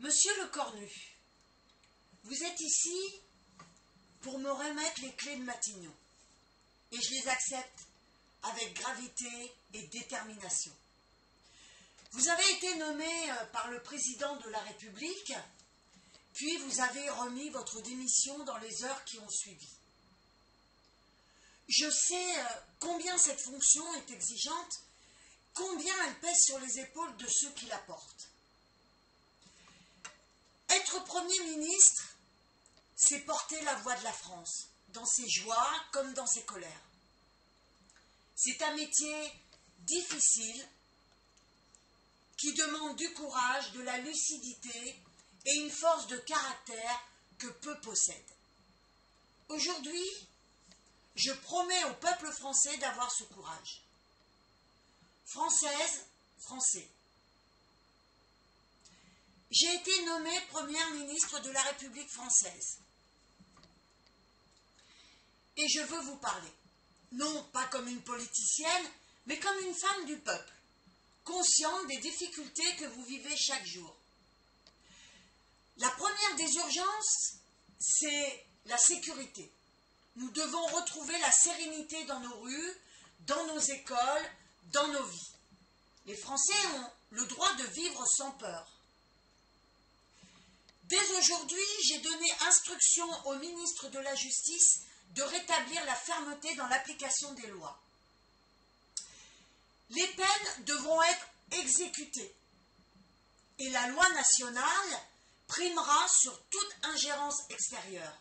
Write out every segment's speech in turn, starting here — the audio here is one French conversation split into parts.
Monsieur Lecornu, vous êtes ici pour me remettre les clés de Matignon, et je les accepte avec gravité et détermination. Vous avez été nommé par le président de la République, puis vous avez remis votre démission dans les heures qui ont suivi. Je sais combien cette fonction est exigeante, combien elle pèse sur les épaules de ceux qui la portent. Être Premier ministre, c'est porter la voix de la France, dans ses joies comme dans ses colères. C'est un métier difficile qui demande du courage, de la lucidité et une force de caractère que peu possèdent. Aujourd'hui, je promets au peuple français d'avoir ce courage. Françaises, Français. J'ai été nommée Première ministre de la République française. Et je veux vous parler, non pas comme une politicienne, mais comme une femme du peuple, consciente des difficultés que vous vivez chaque jour. La première des urgences, c'est la sécurité. Nous devons retrouver la sérénité dans nos rues, dans nos écoles, dans nos vies. Les Français ont le droit de vivre sans peur. Dès aujourd'hui, j'ai donné instruction au ministre de la Justice de rétablir la fermeté dans l'application des lois. Les peines devront être exécutées et la loi nationale primera sur toute ingérence extérieure.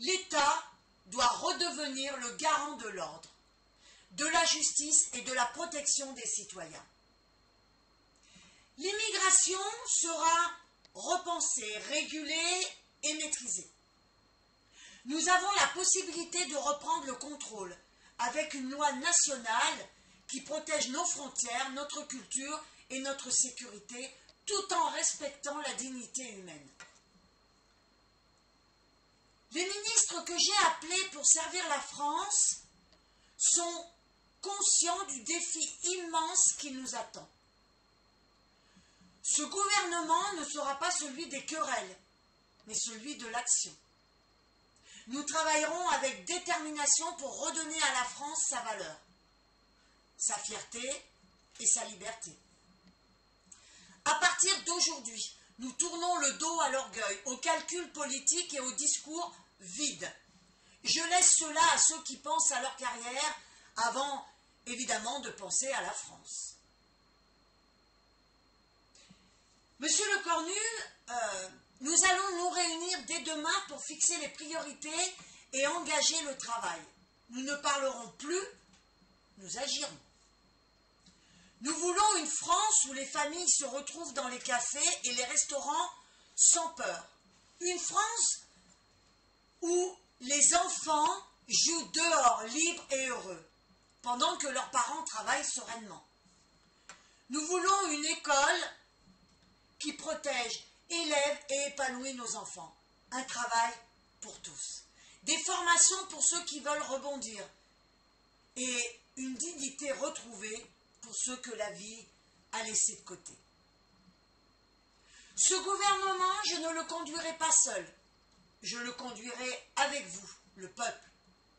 L'État doit redevenir le garant de l'ordre, de la justice et de la protection des citoyens. L'immigration sera repensée, régulée et maîtrisée. Nous avons la possibilité de reprendre le contrôle avec une loi nationale qui protège nos frontières, notre culture et notre sécurité, tout en respectant la dignité humaine. Les ministres que j'ai appelés pour servir la France sont conscients du défi immense qui nous attend. Ce gouvernement ne sera pas celui des querelles, mais celui de l'action. Nous travaillerons avec détermination pour redonner à la France sa valeur, sa fierté et sa liberté. À partir d'aujourd'hui, nous tournons le dos à l'orgueil, aux calculs politiques et aux discours vides. Je laisse cela à ceux qui pensent à leur carrière avant, évidemment, de penser à la France. Monsieur Lecornu, nous allons nous réunir dès demain pour fixer les priorités et engager le travail. Nous ne parlerons plus, nous agirons. Nous voulons une France où les familles se retrouvent dans les cafés et les restaurants sans peur. Une France où les enfants jouent dehors, libres et heureux, pendant que leurs parents travaillent sereinement. Nous voulons une école qui protège, élève et épanouit nos enfants. Un travail pour tous. Des formations pour ceux qui veulent rebondir. Et une dignité retrouvée pour ceux que la vie a laissés de côté. Ce gouvernement, je ne le conduirai pas seul. Je le conduirai avec vous, le peuple.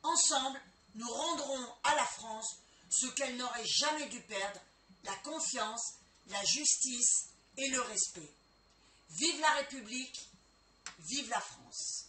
Ensemble, nous rendrons à la France ce qu'elle n'aurait jamais dû perdre, la confiance, la justice et le respect. Vive la République, vive la France.